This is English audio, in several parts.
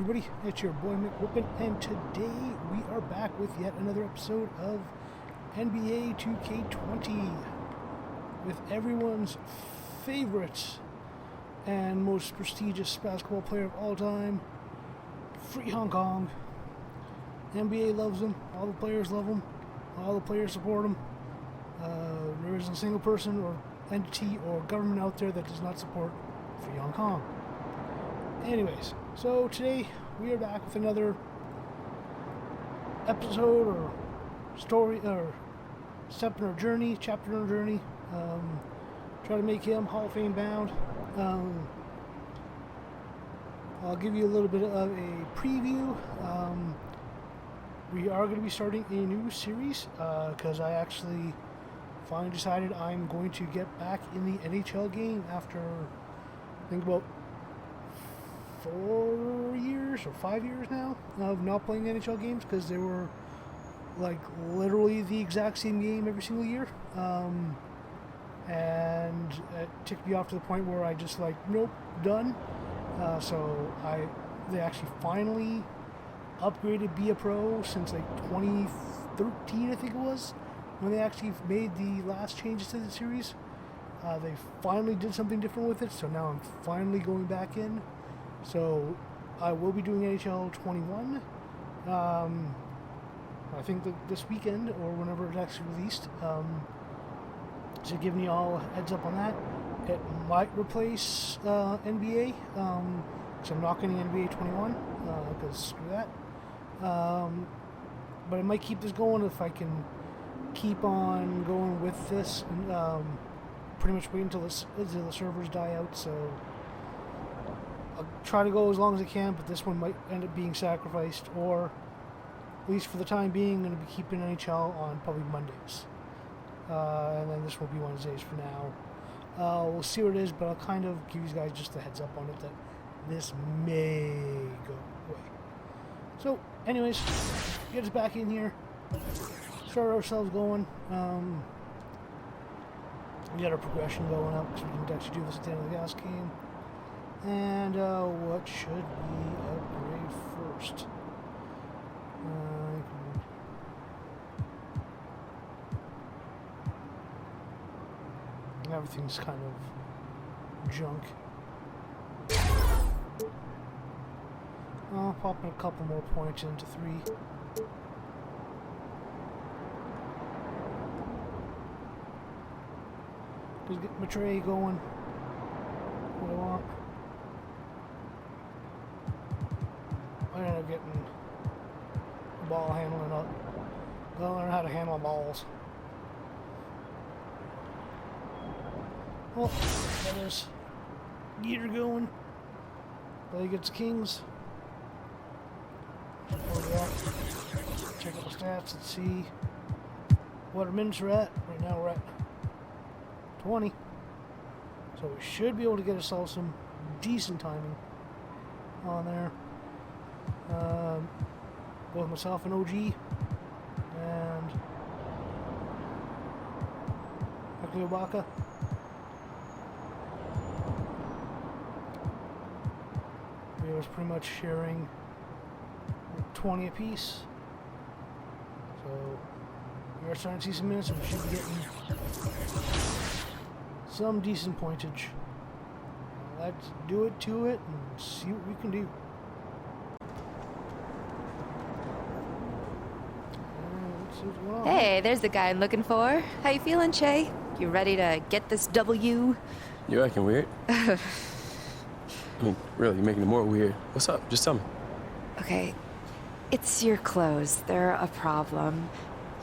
everybody, it's your boy McWhoopin, and today we are back with yet another episode of NBA 2K20 with everyone's favorite and most prestigious basketball player of all time, Free Hong Kong. NBA loves him, all the players love him, all the players support him. There isn't a single person or entity or government out there that does not support Free Hong Kong. Anyways, so today we are back with another episode or story or step in our journey, chapter in our journey. Try to make him Hall of Fame bound. I'll give you a little bit of a preview. We are going to be starting a new series because I actually finally decided I'm going to get back in the NHL game after I think about 4 years or 5 years now of not playing NHL games because they were like literally the exact same game every single year, and it ticked me off to the point where I just like, nope, done. So they actually finally upgraded Be a Pro since like 2013, I think it was, when they actually made the last changes to the series. They finally did something different with it, so now I'm finally going back in. So I will be doing NHL 21. I think that this weekend or whenever it's actually released. So giving you all a heads up on that. It might replace NBA. So I'm not getting NBA 21 because screw that. But I might keep this going if I can keep on going with this. Pretty much wait until the servers die out. So I'll try to go as long as I can, but this one might end up being sacrificed, or at least for the time being, I'm going to be keeping NHL on probably Mondays. And then this will be Wednesdays for now. We'll see what it is, but I'll kind of give you guys just a heads up on it that this may go away. So, anyways, get us back in here, start ourselves going. We got our progression going up because we can actually do this at the end of the gas game. And what should we upgrade first? Everything's kind of junk. I'll pop in a couple more points into 3. Just get my tray going. What do I want? I ended up getting ball handling up. Gotta learn how to handle balls. Well, that is Geeter going. Play against Kings. Check out the stats and see what our minutes are at. Right now we're at 20. So we should be able to get ourselves some decent timing on there. Both myself and OG and Akliobaka. We was pretty much sharing 20 apiece. So we are starting to see some minutes, and we should be getting some decent pointage. Let's do it to it and see what we can do. Hey, there's the guy I'm looking for. How you feeling, Che? You ready to get this W? You acting weird? I mean, really, you're making it more weird. What's up? Just tell me. Okay, it's your clothes. They're a problem.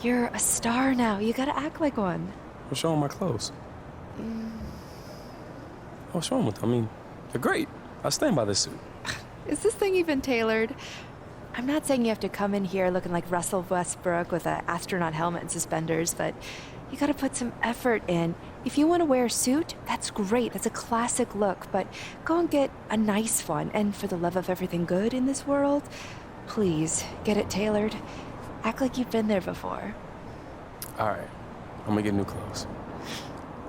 You're a star now. You gotta act like one. What's wrong with my clothes? What's wrong with them? I mean, they're great. I stand by this suit. Is this thing even tailored? I'm not saying you have to come in here looking like Russell Westbrook with an astronaut helmet and suspenders, but you gotta put some effort in. If you want to wear a suit, that's great. That's a classic look, but go and get a nice one. And for the love of everything good in this world, please get it tailored. Act like you've been there before. All right, I'm gonna get new clothes.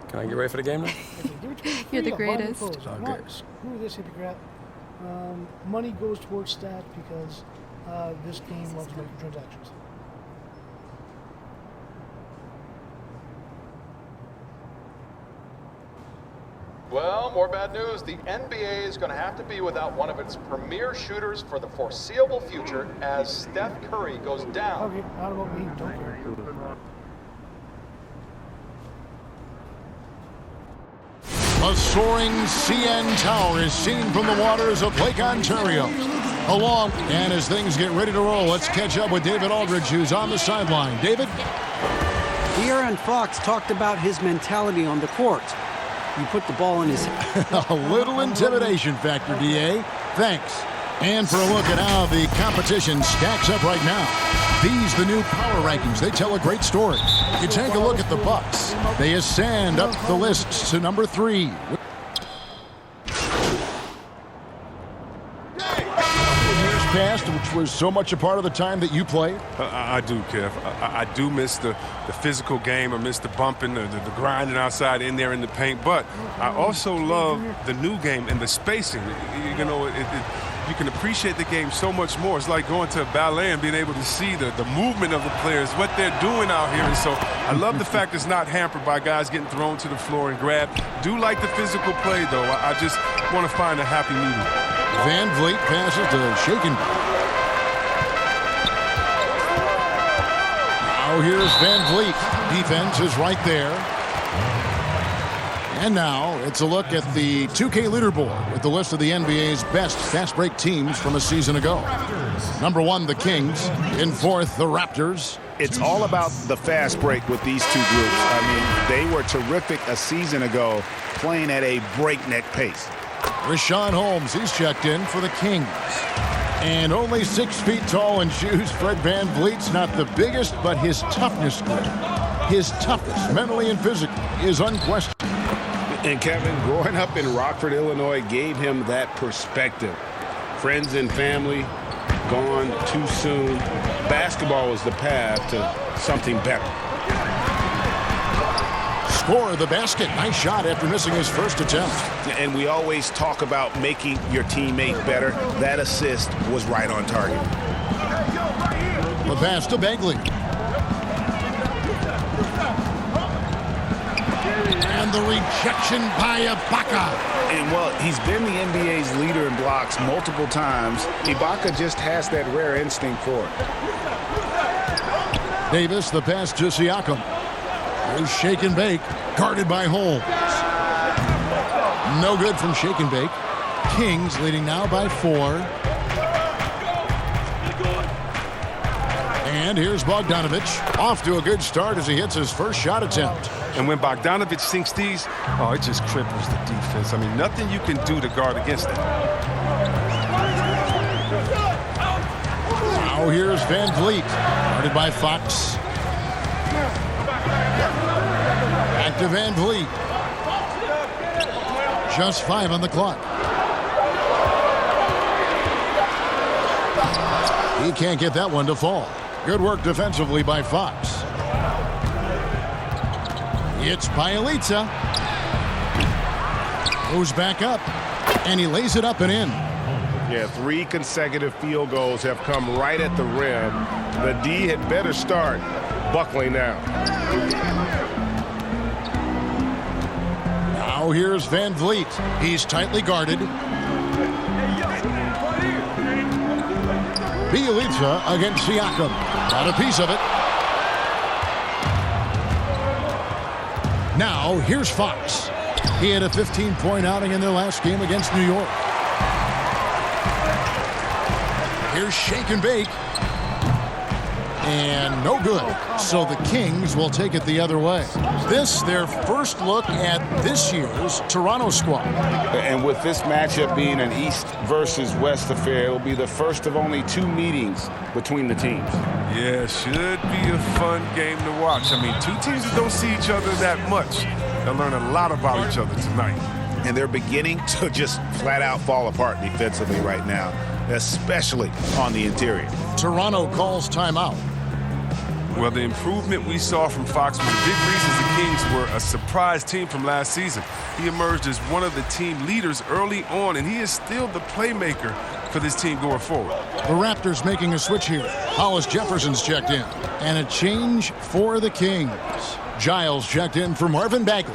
Can I get ready for the game now? You're the greatest. Oh, good. Screw this hippie crap. Money goes towards stats because this game loves microtransactions. Well, more bad news. The NBA is going to have to be without one of its premier shooters for the foreseeable future as Steph Curry goes down. Okay, not about me. Don't care. A soaring CN Tower is seen from the waters of Lake Ontario. And as things get ready to roll, let's catch up with David Aldridge, who's on the sideline. David? De'Aaron Fox talked about his mentality on the court. You put the ball in his A little intimidation factor, DA. Thanks. And for a look at how the competition stacks up right now. These the new power rankings. They tell a great story. You take a look at the Bucks. They ascend up the list to number 3. Years past, which was so much a part of the time that you played. I do, Kev. I do miss the physical game. I miss the bumping, the grinding outside in there in the paint. But I also love the new game and the spacing. You know, you can appreciate the game so much more. It's like going to a ballet and being able to see the movement of the players, what they're doing out here. And so I love the fact it's not hampered by guys getting thrown to the floor and grabbed. Do like the physical play, though. I just want to find a happy medium. Van Vliet passes to Shaken. Now here's Van Vliet. Defense is right there. And now it's a look at the 2K leaderboard with the list of the NBA's best fast break teams from a season ago. Number 1, the Kings. In 4th, the Raptors. It's all about the fast break with these two groups. I mean, they were terrific a season ago, playing at a breakneck pace. Rashawn Holmes, he's checked in for the Kings. And only 6 feet tall in shoes, Fred Van Vliet's not the biggest, but his toughness, his toughness, mentally and physically, is unquestioned. And Kevin, growing up in Rockford, Illinois, gave him that perspective. Friends and family gone too soon. Basketball was the path to something better. Score the basket. Nice shot after missing his first attempt. And we always talk about making your teammate better. That assist was right on target. The pass to Bagley. And the rejection by Ibaka. And, well, he's been the NBA's leader in blocks multiple times. Ibaka just has that rare instinct for it. Davis, the pass to Siakam. There's Shake and Bake, guarded by Holmes. No good from Shake and Bake. Kings leading now by 4. And here's Bogdanovich, off to a good start as he hits his first shot attempt. And when Bogdanovich sinks these, it just cripples the defense. I mean, nothing you can do to guard against it. Now here's Van Vliet, guarded by Fox. Back to Van Vliet. Just 5 on the clock. He can't get that one to fall. Good work defensively by Fox. It's Bielitsa. Goes back up, and he lays it up and in. Yeah, 3 consecutive field goals have come right at the rim. The D had better start buckling down. Now here's Van Vliet. He's tightly guarded. Bielitsa against Siakam. Got a piece of it. Now here's Fox. He had a 15-point outing in their last game against New York. Here's Shake and Bake. And no good. So the Kings will take it the other way. This, their first look at this year's Toronto squad. And with this matchup being an East versus West affair, it will be the first of only 2 meetings between the teams. Yeah, should be a fun game to watch. I mean, 2 teams that don't see each other that much. They'll learn a lot about each other tonight. And they're beginning to just flat out fall apart defensively right now, especially on the interior. Toronto calls timeout. Well, the improvement we saw from Fox was a big reason the Kings were a surprise team from last season. He emerged as one of the team leaders early on, and he is still the playmaker for this team going forward. The Raptors making a switch here. Hollis Jefferson's checked in. And a change for the Kings. Giles checked in for Marvin Bagley.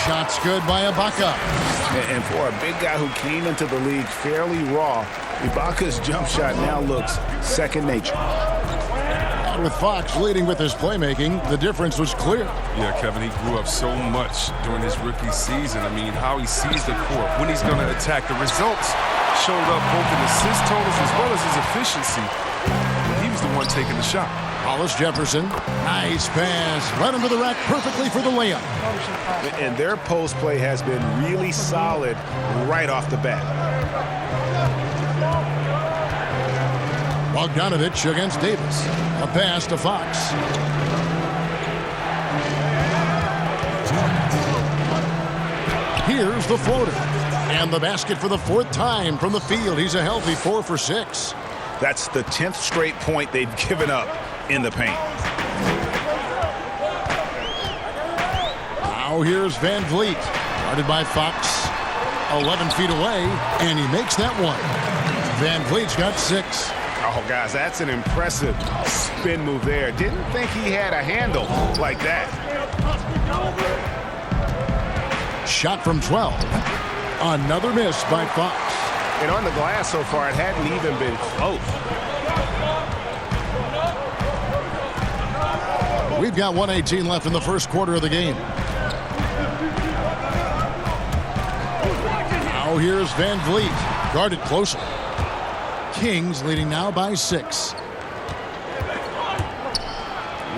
Shots good by Ibaka. And for a big guy who came into the league fairly raw, Ibaka's jump shot now looks second nature. And with Fox leading with his playmaking, the difference was clear. Yeah, Kevin, he grew up so much during his rookie season. I mean, how he sees the court, when he's going to attack. The results showed up both in assist totals as well as his efficiency. He was the one taking the shot. Hollis Jefferson, nice pass, right under the rack perfectly for the layup. And their post play has been really solid right off the bat. Bogdanovich against Davis. A pass to Fox. Here's the floater. And the basket for the 4th time from the field. He's a healthy 4 for 6. That's the 10th straight point they've given up in the paint. Now here's Van Vliet. Guarded by Fox. 11 feet away, and he makes that one. Van Vliet's got 6. Oh, guys, that's an impressive spin move there. Didn't think he had a handle like that. Shot from 12. Another miss by Fox. And on the glass so far, it hadn't even been close. We've got 1:18 left in the first quarter of the game. Now here's Van Vliet. Guarded closely. Kings leading now by 6.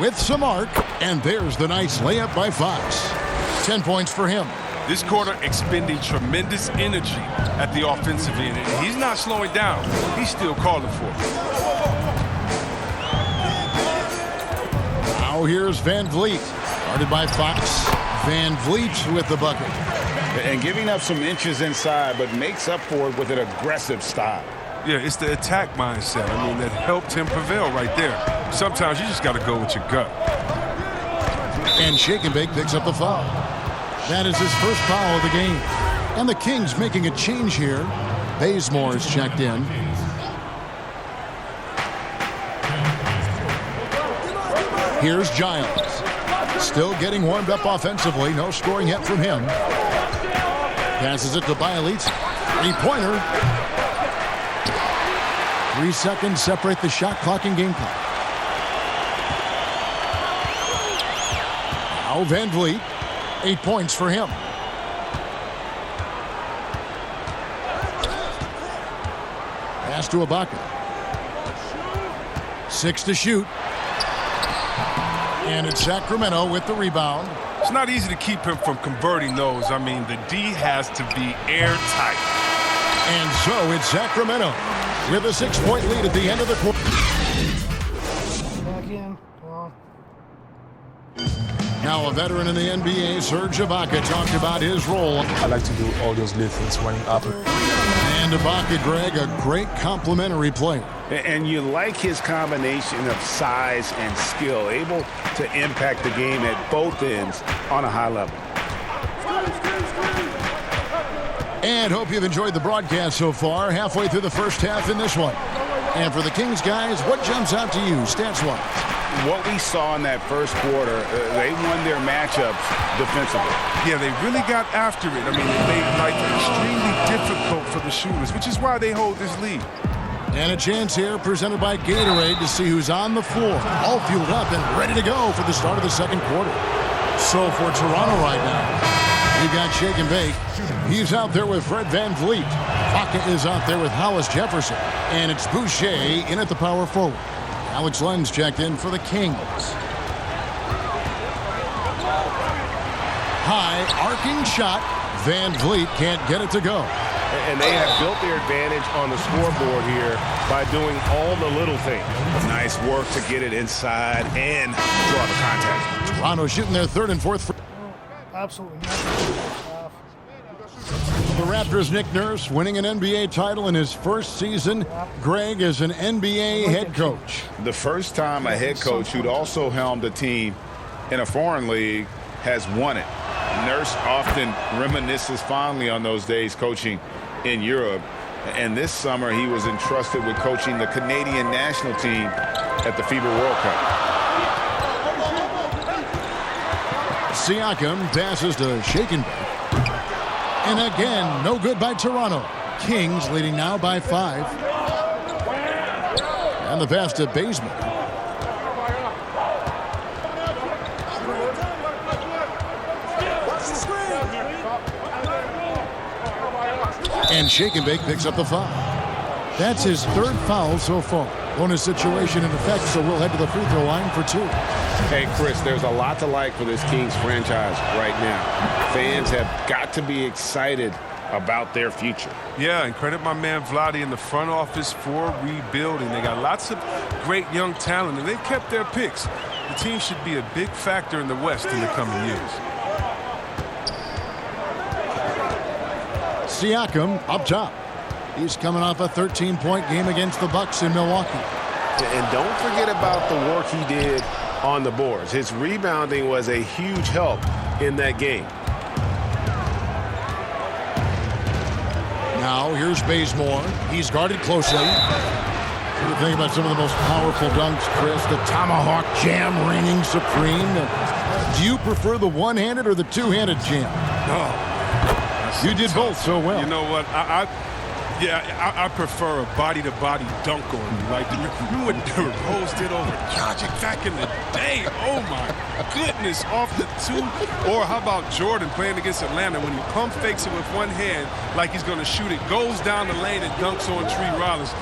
With some arc, and there's the nice layup by Fox. 10 points for him. This quarter expending tremendous energy at the offensive end. And he's not slowing down. He's still calling for it. Now here's Van Vliet. Guarded by Fox. Van Vliet with the bucket. And giving up some inches inside, but makes up for it with an aggressive style. Yeah, it's the attack mindset. I mean, that helped him prevail right there. Sometimes you just got to go with your gut. And Shake and Bake picks up the foul. That is his first foul of the game. And the Kings making a change here. Bazemore is checked in. Here's Giles. Still getting warmed up offensively. No scoring yet from him. Passes it to Bielitz. 3-pointer. 3 seconds separate the shot clock and game clock. Now Van Vliet. 8 points for him. Pass to Ibaka. 6 to shoot. And it's Sacramento with the rebound. It's not easy to keep him from converting those. I mean, the D has to be airtight. And so it's Sacramento with a 6-point lead at the end of the quarter. Back in. Come on. Now a veteran in the NBA, Serge Ibaka, talked about his role. I like to do all those little things when it happens. And Ibaka, Greg, a great complimentary player. And you like his combination of size and skill, able to impact the game at both ends on a high level. And hope you've enjoyed the broadcast so far. Halfway through the first half in this one. And for the Kings guys, what jumps out to you stats-wise? What we saw in that first quarter, they won their matchups defensively. Yeah, they really got after it. I mean, it made life extremely difficult for the shooters, which is why they hold this lead. And a chance here presented by Gatorade to see who's on the floor. All fueled up and ready to go for the start of the second quarter. So for Toronto right now, we got Shake and Bake. He's out there with Fred Van Vliet. Pocket is out there with Hollis Jefferson. And it's Boucher in at the power forward. Alex Lenz checked in for the Kings. High arcing shot. Van Vliet can't get it to go. And they have built their advantage on the scoreboard here by doing all the little things. Nice work to get it inside and draw the contact. Toronto shooting their third and fourth. Absolutely nothing in the first half. The Raptors' Nick Nurse winning an NBA title in his first season. Greg is an NBA head coach. The first time a head coach who'd also helmed a team in a foreign league has won it. Nurse often reminisces fondly on those days coaching in Europe. And this summer he was entrusted with coaching the Canadian national team at the FIBA World Cup. Siakam passes to Shaken. And again, no good by Toronto. Kings leading now by 5. And the pass to Bazemore. And Shakenbake picks up the foul. That's his 3rd foul so far. Bonus situation in effect, so we'll head to the free throw line for 2. Hey, Chris, there's a lot to like for this Kings franchise right now. Fans have got to be excited about their future. Yeah, and credit my man Vlade in the front office for rebuilding. They got lots of great young talent, and they've kept their picks. The team should be a big factor in the West in the coming years. Siakam up top. He's coming off a 13-point game against the Bucks in Milwaukee. And don't forget about the work he did on the boards. His rebounding was a huge help in that game. Now here's Bazemore. He's guarded closely. What do you think about some of the most powerful dunks, Chris? The tomahawk jam reigning supreme. Do you prefer the one-handed or the two-handed jam? Oh, you did both so well. You know what? I prefer a body-to-body dunk on you. Like, you would Rose did over Dragic back in the day. Oh, my goodness, off the 2. Or how about Jordan playing against Atlanta when he pump fakes it with one hand like he's going to shoot it, goes down the lane and dunks on Tree Rollins.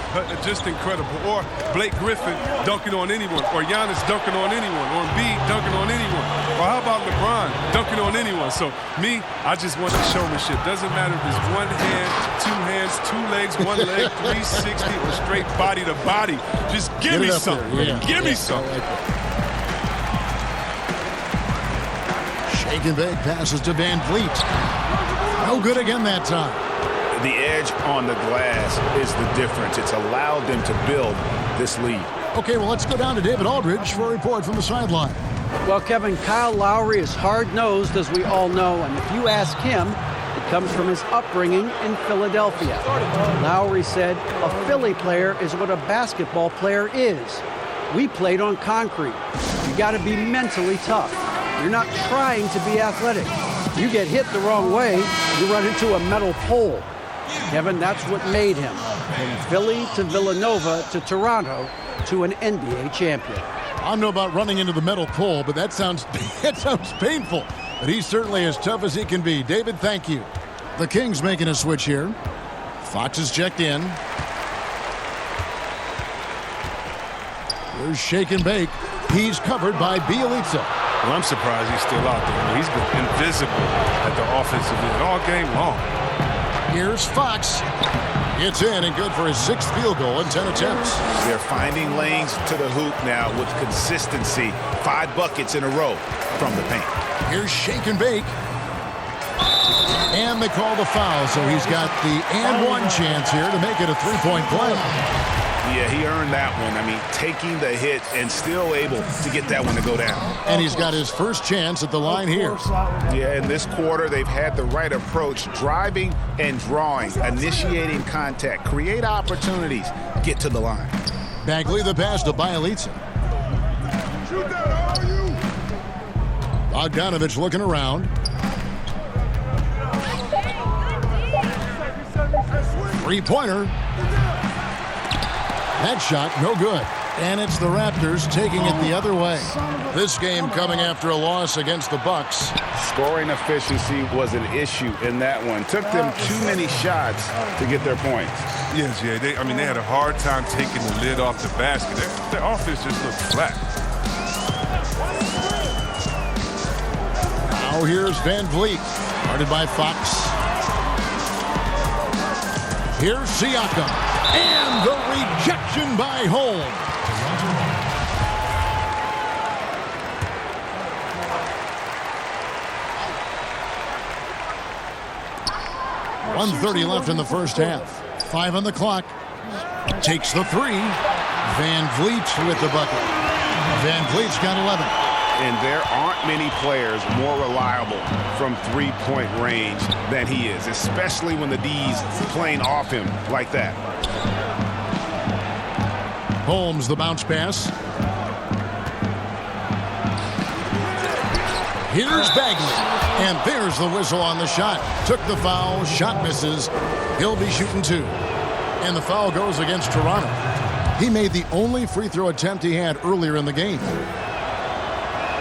Just incredible. Or Blake Griffin dunking on anyone. Or Giannis dunking on anyone. Or Embiid dunking on anyone. Or how about LeBron dunking on anyone? So, me, I just want the showmanship. Doesn't matter if it's one hand, 2 hands, 2 legs, 1 leg, 360, or straight body to body. Just give me something. Yeah. Give me something. Shakenbake passes to Van Vliet. No good again that time. The edge on the glass is the difference. It's allowed them to build this lead. Okay, well, let's go down to David Aldridge for a report from the sideline. Well, Kevin, Kyle Lowry is hard-nosed, as we all know, and if you ask him, it comes from his upbringing in Philadelphia. Lowry said, a Philly player is what a basketball player is. We played on concrete. You got to be mentally tough. You're not trying to be athletic. You get hit the wrong way, you run into a metal pole. Kevin, that's what made him. From Philly to Villanova to Toronto to an NBA champion. I don't know about running into the metal pole, but that sounds painful. But he's certainly as tough as he can be. David, thank you. The Kings making a switch here. Fox is checked in. Here's Shakenbake. He's covered by Bielitsa. Well, I'm surprised he's still out there. He's been invisible at the offensive end all game long. Here's Fox. It's in and good for his 6th field goal in 10 attempts. They're finding lanes to the hoop now with consistency. 5 buckets in a row from the paint. Here's Shakenbake. And they call the foul, so he's got the and one chance here to make it a 3-point play. Yeah, he earned that one. I mean, taking the hit and still able to get that one to go down. And he's got his first chance at the line here. Yeah, in this quarter, they've had the right approach, driving and drawing, initiating contact, create opportunities, get to the line. Bagley the pass to Bielitsa. Bogdanovich looking around. Three-pointer. That shot, no good. And it's the Raptors taking it the other way. This game coming after a loss against the Bucks. Scoring efficiency was an issue in that one. Took them too many shots to get their points. Yes, yeah. They had a hard time taking the lid off the basket. Their offense just looked flat. Now here's Van Vliet, guarded by Fox. Here's Siakam. And the rejection by Holmes. 1:30 left in the first half. 5 on the clock. Takes the 3. Van Vliet with the bucket. Van Vliet's got 11. And there aren't many players more reliable from three-point range than he is, especially when the D's playing off him like that. Holmes, the bounce pass. Here's Bagley. And there's the whistle on the shot. Took the foul. Shot misses. He'll be shooting 2. And the foul goes against Toronto. He made the only free throw attempt he had earlier in the game.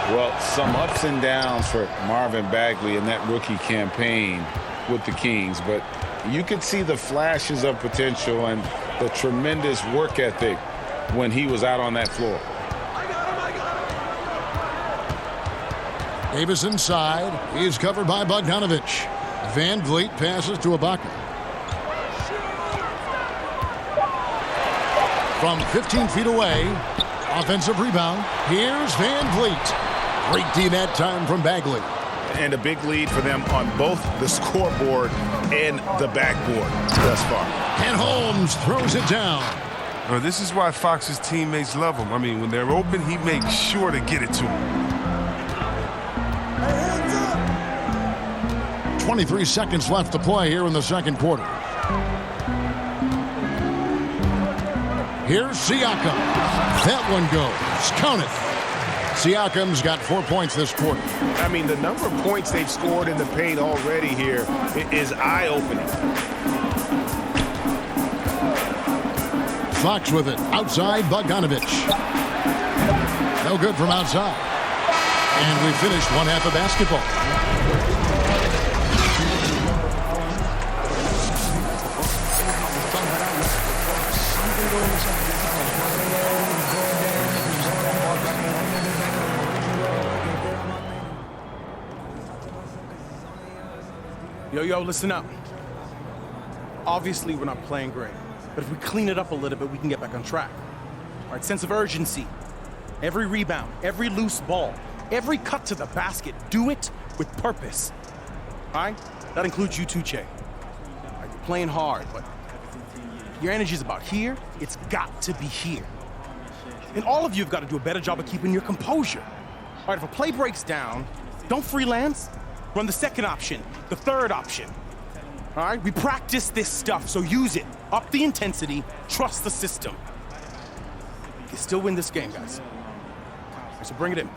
Well, some ups and downs for Marvin Bagley in that rookie campaign with the Kings, but you could see the flashes of potential and the tremendous work ethic when he was out on that floor. Davis inside. He's covered by Bogdanovich. Van Vliet passes to Ibaka. From 15 feet away, offensive rebound. Here's Van Vliet. Great D that time from Bagley. And a big lead for them on both the scoreboard and the backboard thus far. And Holmes throws it down. This is why Fox's teammates love him. I mean, when they're open, he makes sure to get it to them. 23 seconds left to play here in the second quarter. Here's Siakam. That one goes. Count it. Siakam's got 4 points this quarter. I mean, the number of points they've scored in the paint already here is eye-opening. Fox with it. Outside, Bogdanovich. No good from outside. And we finished one half of basketball. Yo, listen up. Obviously, we're not playing great, but if we clean it up a little bit, we can get back on track. All right, sense of urgency. Every rebound, every loose ball, every cut to the basket, do it with purpose. All right? That includes you too, Che. All right, you're playing hard, but your energy's about here. It's got to be here. And all of you have got to do a better job of keeping your composure. All right, if a play breaks down, don't freelance. Run the second option, the third option. All right, we practice this stuff, so use it. Up the intensity, trust the system. You can still win this game, guys. All right, so bring it in.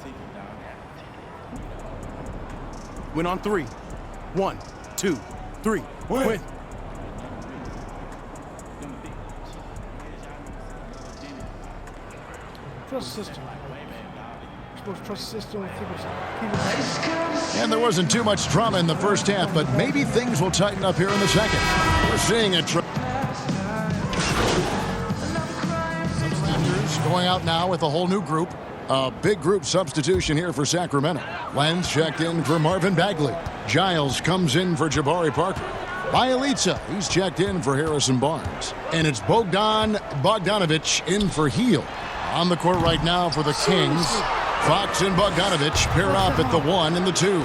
Win on 3. 1, 2, 3. Win. Trust the system. Trust the system. And there wasn't too much drama in the first half, but maybe things will tighten up here in the second. We're seeing a going out now with a whole new group. A big group substitution here for Sacramento. Lenz checked in for Marvin Bagley. Giles comes in for Jabari Parker. Bielitsa, he's checked in for Harrison Barnes. And it's Bogdanovich in for Heel. On the court right now for the Kings. Fox and Bogdanovich pair up at the 1 and the 2.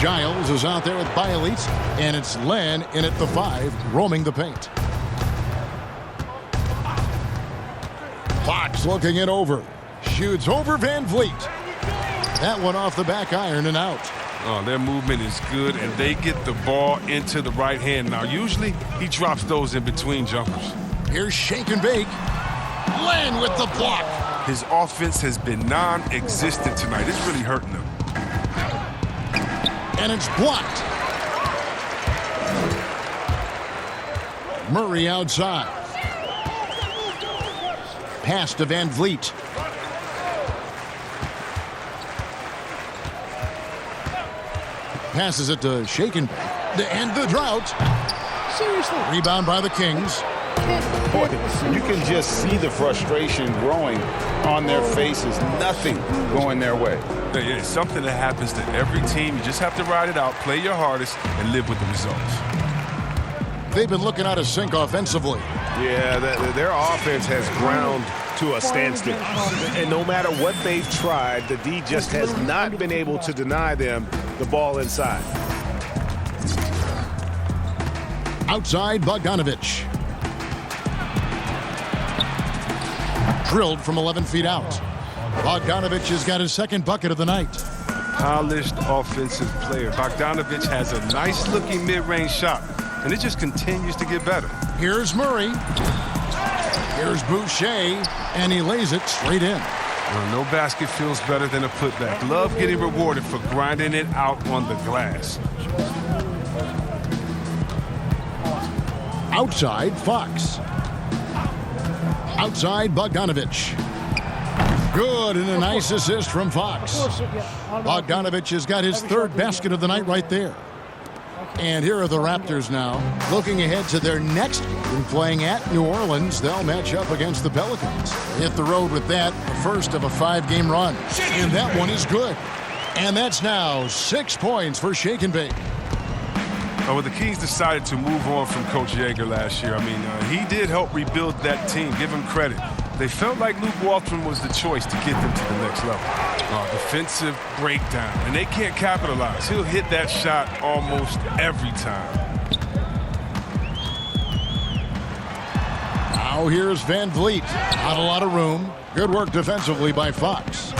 Giles is out there with Bielitsa, and it's Len in at the 5, roaming the paint. Fox looking it over. Shoots over Van Vliet. That one off the back iron and out. Oh, their movement is good, and they get the ball into the right hand. Now, usually, he drops those in between jumpers. Here's shake and bake. Len with the block. His offense has been non-existent tonight. It's really hurting him. And it's blocked. Murray outside. Pass to Van Vliet. Passes it to Shaken to end the drought. Seriously. Rebound by the Kings. Boy, you can just see the frustration growing on their faces. Nothing going their way. Yeah, it's something that happens to every team. You just have to ride it out, play your hardest, and live with the results. They've been looking out of sync offensively. Yeah, their offense has ground to a standstill. And no matter what they've tried, the D just has not been able to deny them the ball inside. Outside, Bogdanovich. Drilled from 11 feet out. Bogdanovich has got his second bucket of the night. Polished offensive player. Bogdanovich has a nice-looking mid-range shot, and it just continues to get better. Here's Murray. Here's Boucher, and he lays it straight in. Well, no basket feels better than a putback. Love getting rewarded for grinding it out on the glass. Outside, Fox. Outside, Bogdanovich. Good, and a nice assist from Fox. Bogdanovich has got his third basket of the night right there. And here are the Raptors now, looking ahead to their next game, playing at New Orleans. They'll match up against the Pelicans. Hit the road with that, the first of a 5-game run. And that one is good. And that's now 6 points for Shake and Bake. Well, the Kings decided to move on from Coach Yeager last year. I mean, he did help rebuild that team. Give him credit. They felt like Luke Walton was the choice to get them to the next level. Defensive breakdown, and they can't capitalize. He'll hit that shot almost every time. Now here's Van Vliet. Not a lot of room. Good work defensively by Fox.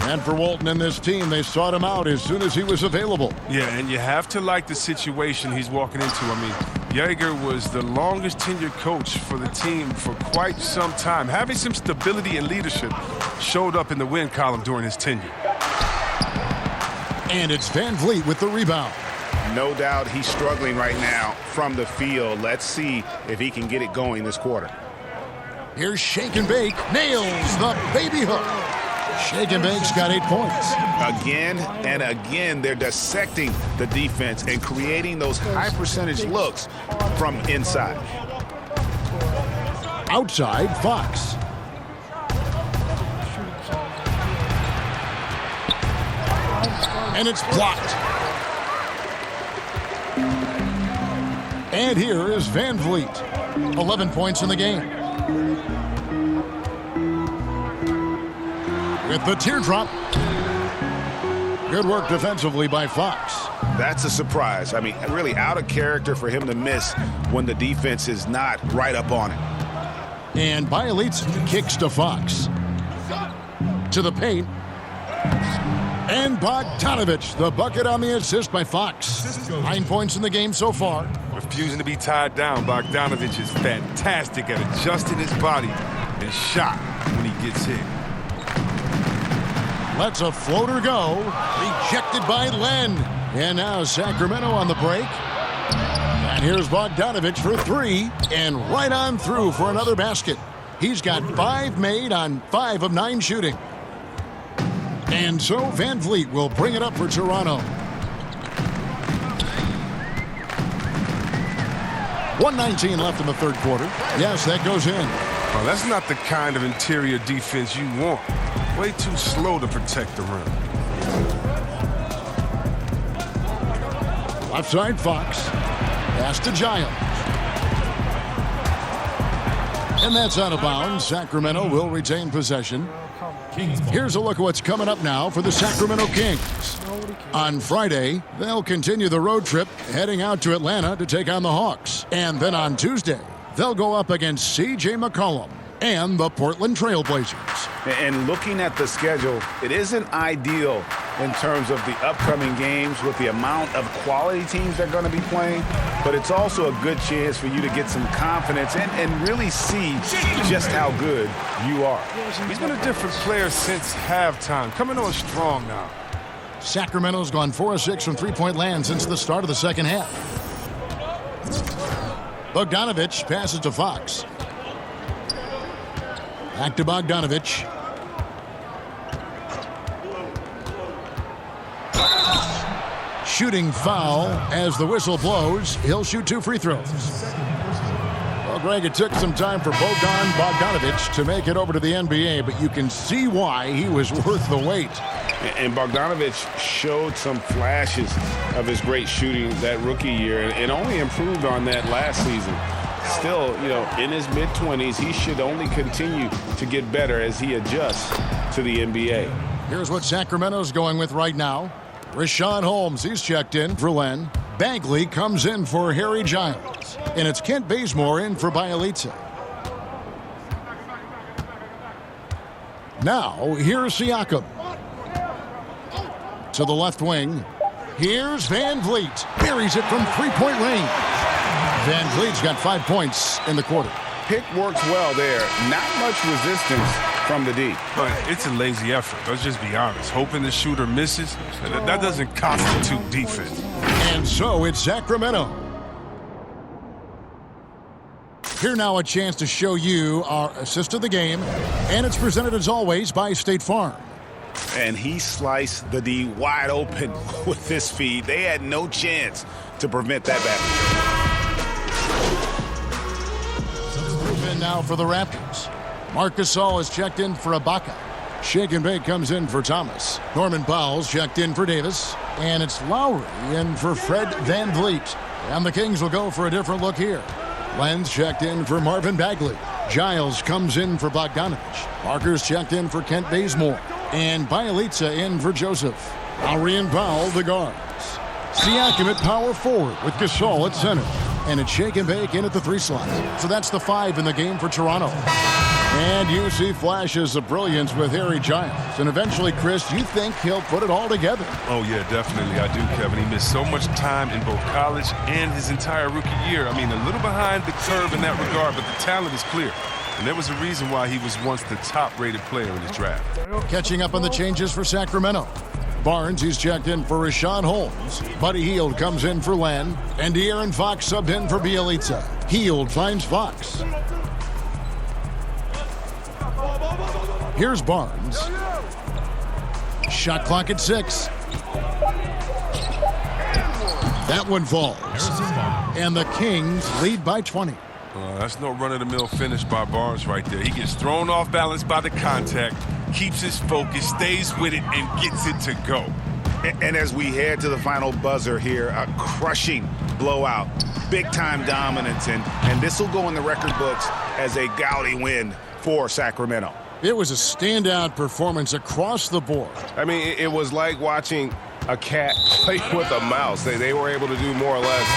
And for Walton and this team, they sought him out as soon as he was available. Yeah, and you have to like the situation he's walking into. I mean, Yeager was the longest tenured coach for the team for quite some time. Having some stability and leadership showed up in the win column during his tenure. And it's Van Vliet with the rebound. No doubt he's struggling right now from the field. Let's see if he can get it going this quarter. Here's Shake and Bake. Nails the baby hook. Shake and Bake's got 8 points. Again and again, they're dissecting the defense and creating those high percentage looks from inside. Outside, Fox. And it's blocked. And here is Van Vliet. 11 points in the game. With the teardrop. Good work defensively by Fox. That's a surprise. I mean, really out of character for him to miss when the defense is not right up on it. And Bielitsa kicks to Fox. To the paint. And Bogdanovich, the bucket on the assist by Fox. 9 points in the game so far. Refusing to be tied down, Bogdanovich is fantastic at adjusting his body and shot when he gets hit. Lets a floater go. Rejected by Len. And now Sacramento on the break. And here's Bogdanovich for 3. And right on through for another basket. He's got 5 made on 5 of 9 shooting. And so Van Vliet will bring it up for Toronto. 1:19 left in the third quarter. Yes, that goes in. Oh, that's not the kind of interior defense you want. Way too slow to protect the rim. Left side, Fox. Pass to Giles. And that's out of bounds. Sacramento will retain possession. Here's a look at what's coming up now for the Sacramento Kings. On Friday, they'll continue the road trip, heading out to Atlanta to take on the Hawks. And then on Tuesday, they'll go up against C.J. McCollum and the Portland Trailblazers. And looking at the schedule, it isn't ideal in terms of the upcoming games with the amount of quality teams they're going to be playing, but it's also a good chance for you to get some confidence and really see just how good you are. He's been a different player since halftime, coming on strong now. Sacramento's gone 4 of 6 from three-point land since the start of the second half. Bogdanovich passes to Fox. Back to Bogdanovich. Shooting foul as the whistle blows. He'll shoot 2 free throws. Well, Greg, it took some time for Bogdanovich to make it over to the NBA, but you can see why he was worth the wait. And Bogdanovich showed some flashes of his great shooting that rookie year and only improved on that last season. Still, you know, in his mid-20s, he should only continue to get better as he adjusts to the NBA. Here's what Sacramento's going with right now. Rashawn Holmes, he's checked in for Len. Bagley comes in for Harry Giles. And it's Kent Bazemore in for Bielitsa. Now, here's Siakam. To the left wing. Here's Van Vliet. Buries it from three-point range. Van Vliet's got 5 points in the quarter. Pick works well there. Not much resistance from the D. But it's a lazy effort. Let's just be honest. Hoping the shooter misses, that doesn't constitute defense. And so it's Sacramento. Here now a chance to show you our assist of the game. And it's presented as always by State Farm. And he sliced the D wide open with this feed. They had no chance to prevent that basket. Moving now for the Raptors. Marcus Gasol is checked in for Ibaka. Shake and Bake comes in for Thomas. Norman Powell's checked in for Davis. And it's Lowry in for Fred Van Vliet. And the Kings will go for a different look here. Lenz checked in for Marvin Bagley. Giles comes in for Bogdanovich. Parker's checked in for Kent Bazemore. And Bielitsa in for Joseph. Lowry and Powell, the guards. Siakam at power forward with Gasol at center. And it's Shake and Bake in at the 3 slot. So that's the 5 in the game for Toronto. And you see flashes of brilliance with Harry Giles. And eventually, Chris, you think he'll put it all together. Oh, yeah, definitely. I do, Kevin. He missed so much time in both college and his entire rookie year. I mean, a little behind the curve in that regard, but the talent is clear. And there was a reason why he was once the top-rated player in his draft. Catching up on the changes for Sacramento. Barnes, he's checked in for Rashawn Holmes. Buddy Hield comes in for Len. And De'Aaron Fox subbed in for Bielitsa. Hield finds Fox. Here's Barnes. Shot clock at 6. That one falls. And the Kings lead by 20. That's no run-of-the-mill finish by Barnes right there. He gets thrown off balance by the contact, keeps his focus, stays with it, and gets it to go. And as we head to the final buzzer here, a crushing blowout, big-time dominance, and this will go in the record books as a gaudy win for Sacramento. It was a standout performance across the board. I mean, it was like watching a cat play with a mouse. They were able to do more or less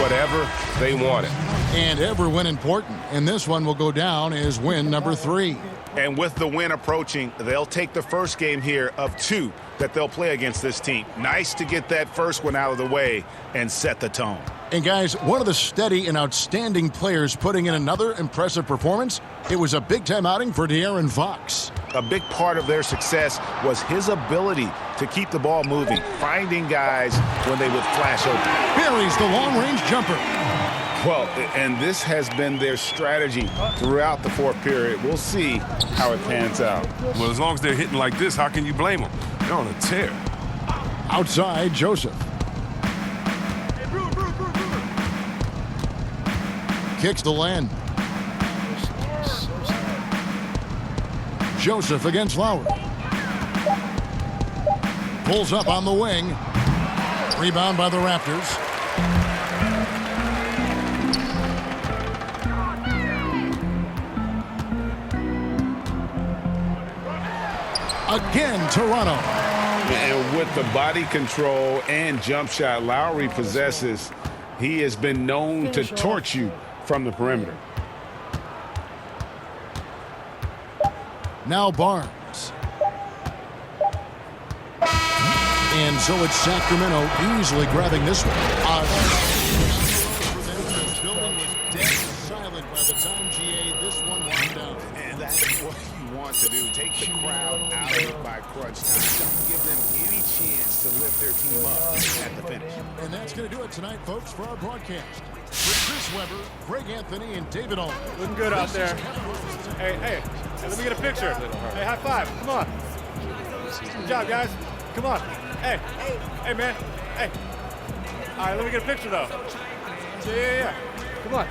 whatever they wanted. And every win important. And this one will go down as win number 3. And with the win approaching, they'll take the first game here of 2 that they'll play against this team. Nice to get that first one out of the way and set the tone. And guys, one of the steady and outstanding players putting in another impressive performance, it was a big-time outing for De'Aaron Fox. A big part of their success was his ability to keep the ball moving, finding guys when they would flash open. Buries the long-range jumper. Well, and this has been their strategy throughout the fourth period. We'll see how it pans out. Well, as long as they're hitting like this, how can you blame them? They're on a tear. Outside, Joseph. Kicks to Len. Joseph against Lowry. Pulls up on the wing. Rebound by the Raptors. Again, Toronto. And with the body control and jump shot Lowry possesses, he has been known to torch you from the perimeter. Now Barnes. And so it's Sacramento easily grabbing this one. The building was dead silent by the time GA this one wound down. And that's what you want to do. Take the crowd out of it by crunch time. Don't give them any chance to lift their team up at the finish. And that's going to do it tonight, folks, for our broadcast. With Chris Webber, Greg Anthony, and David Allman. Looking good out there. Hey, let me get a picture. Hey, high five. Come on. Good job, guys. Come on. Hey, man. Hey. All right, let me get a picture, though. Yeah. Come on.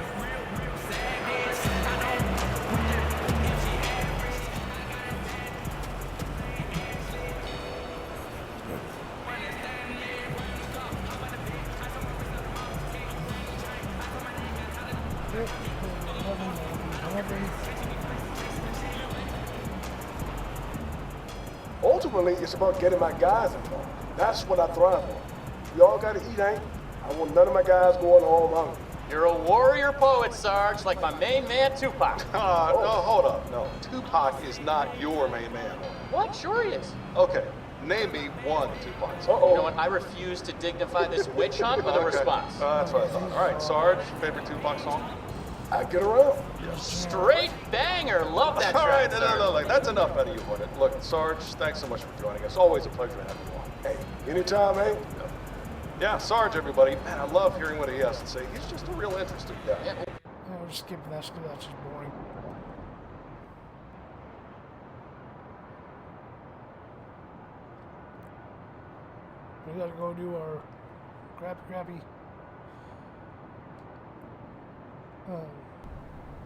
Ultimately, it's about getting my guys involved. That's what I thrive on. We all got to eat, ain't? I want none of my guys going home hungry. You're a warrior poet, Sarge, like my main man, Tupac. No, hold up. No, Tupac is not your main man. What? Sure he is. Okay, name me one Tupac song. You know what? I refuse to dignify this witch hunt with a response. That's what I thought. All right, Sarge, favorite Tupac song? I get around. Straight banger. Love that All track. right, no, that's enough out of you, Hornet. Look, Sarge, thanks so much for joining us. Always a pleasure to have you on. Hey, anytime, Hank. Yeah, Sarge, everybody. Man, I love hearing what he has to say. He's just a real interesting guy. Yeah, we'll just skip that. That's just boring. We gotta go do our crappy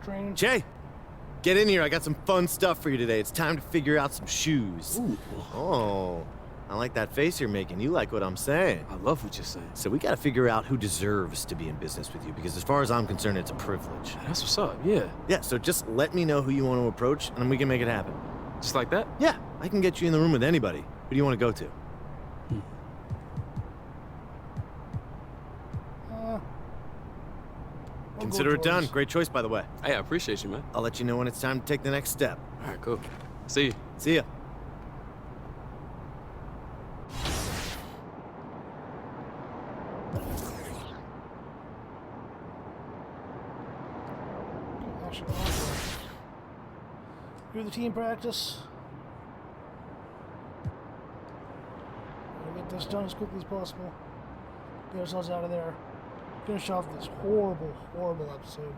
training. Jay, get in here. I got some fun stuff for you today. It's time to figure out some shoes. Ooh. Oh, I like that face you're making. You like what I'm saying. I love what you're saying. So we got to figure out who deserves to be in business with you, because as far as I'm concerned, it's a privilege. That's what's up, yeah. Yeah, so just let me know who you want to approach, and we can make it happen. Just like that? Yeah, I can get you in the room with anybody. Who do you want to go to? Consider it done. Great choice, by the way. Hey, I appreciate you, man. I'll let you know when it's time to take the next step. All right, cool. See you. See ya. Do the team practice. We'll get this done as quickly as possible. Get ourselves out of there. Finish off this horrible, horrible episode.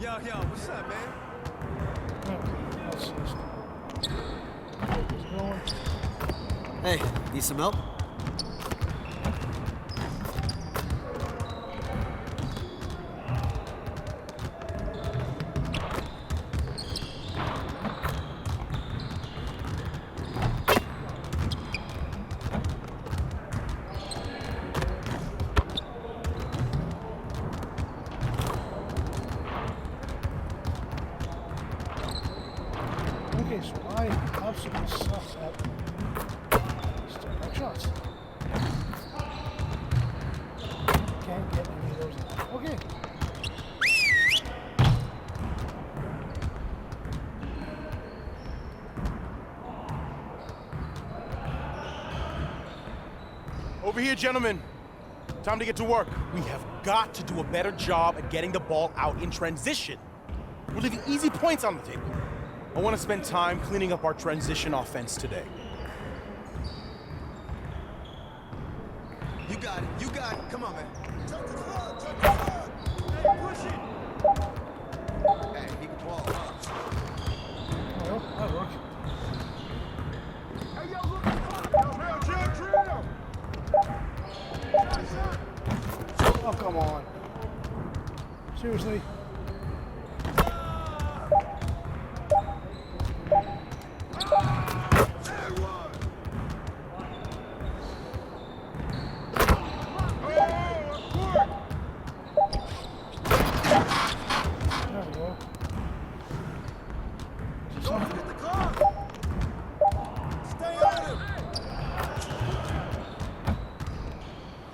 Yo, what's up, man? Okay, let's just get this going. Hey, need some help? Okay, so I absolutely suck at step back shots. Can't get any of those out. Okay. Over here, gentlemen. Time to get to work. We have got to do a better job at getting the ball out in transition. We're leaving easy points on the table. I want to spend time cleaning up our transition offense today. You got it. You got it. Come on, man. Hey, push it. Hey, he can ball up. Well, that worked. Hey, yo, look. Drill. Oh, come on. Seriously? There we go. Don't forget the clock. Stay on him.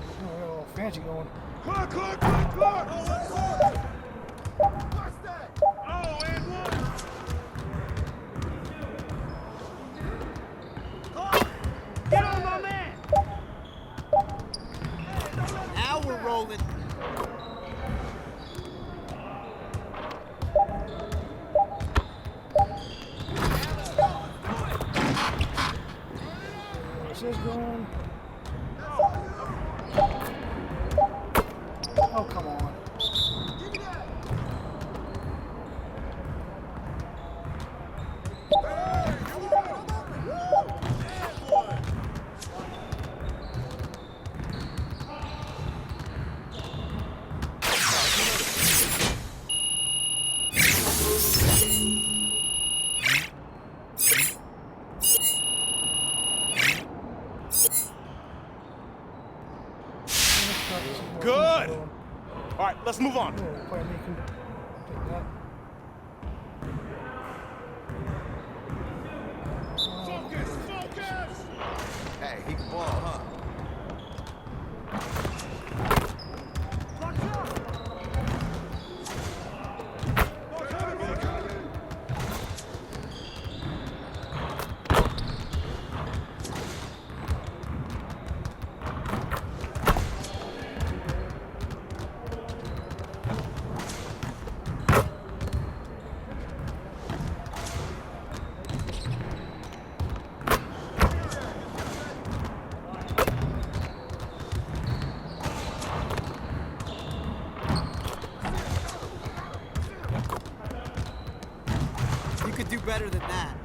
Oh, we got a little fancy going. Clock. Oh, what's that? What's that? Oh, and one. Clock. Get on my man. Now we're rolling. This is going. Oh, come on. let's move on. Oh, probably make him take that. Focus! Focus! Hey, he can ball, huh? You could do better than that.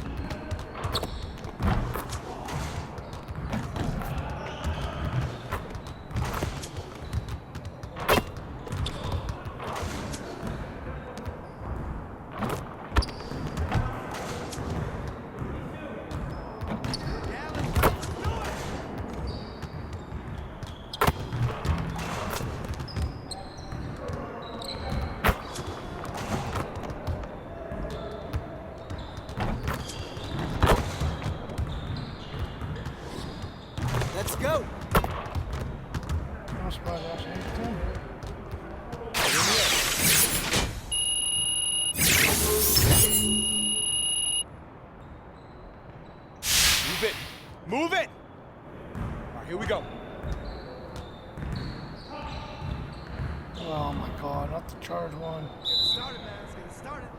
Let's go. I'm surprised I actually hit 10. Move it. Move it. All right, here we go. Oh my god, not the charge one. Get started, man. Let's get started.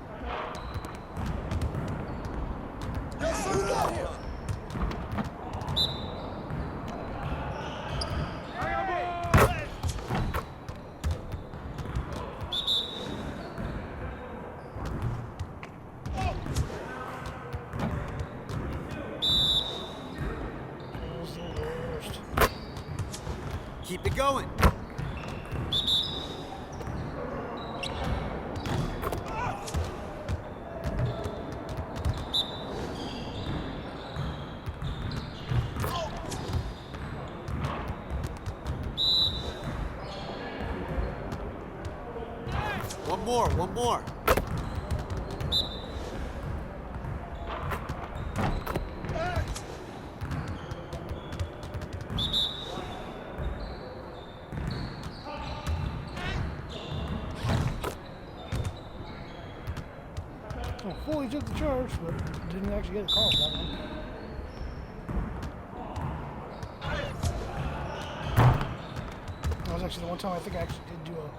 Yes, sir. Keep it going. One more, one more. I fully took the charge, but didn't actually get a call for that one. That was actually the one time I think I actually did do a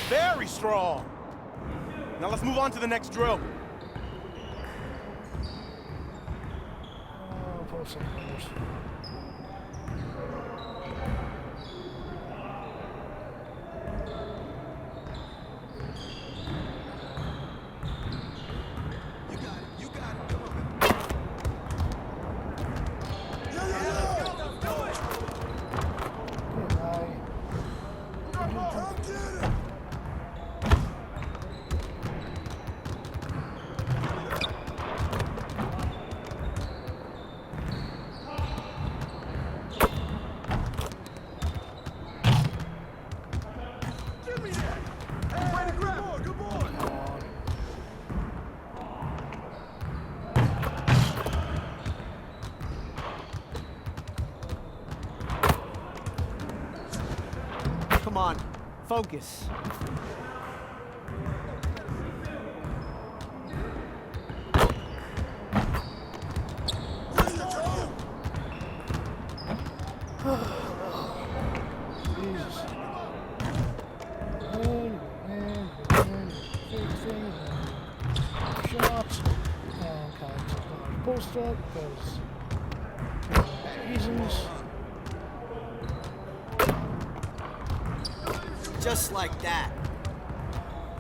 Very strong. Now let's move on to the next drill. Post players. Come on, focus. Jesus. Shots. And kind of just going to post up because reasons. Just like that.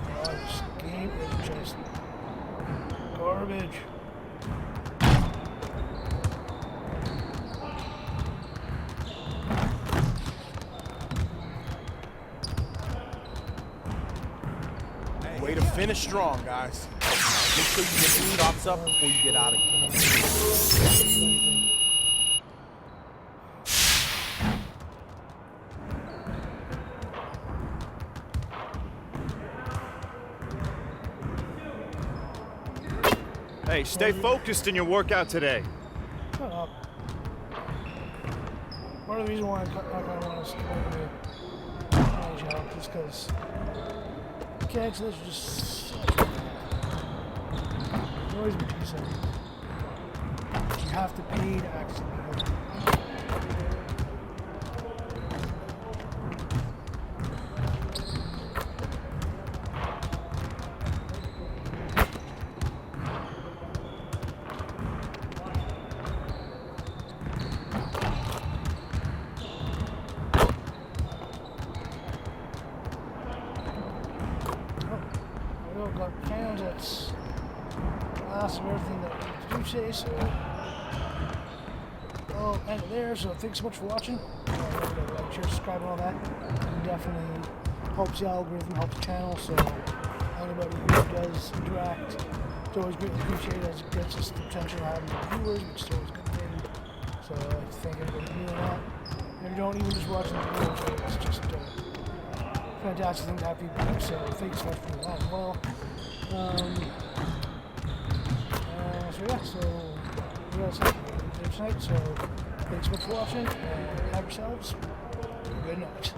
Oh, this game is just garbage. Way to finish strong, guys. Make sure you get your shots up before you get out of here. Hey, stay focused in your workout today. Shut up. One of the reasons why I kind of want to skip over the manage out is because mechanics of this are just such noise what you say. You have to pay to actually be good. Got cans that's glass and everything that we do say, so I'll end it there. So thanks so much for watching. Remember to like, share, subscribe, and all that. It definitely helps the algorithm, helps the channel. So anybody who does interact, it's always greatly appreciated as it gets us the potential of having viewers, which is always a good thing. So I'd like to thank everybody for doing that. And if you don't even just watching the video, it's just fantastic thing to have people do, so thanks so much for that as well. So yeah, so we guys have tonight, so thanks so much for watching, and have yourselves a good night.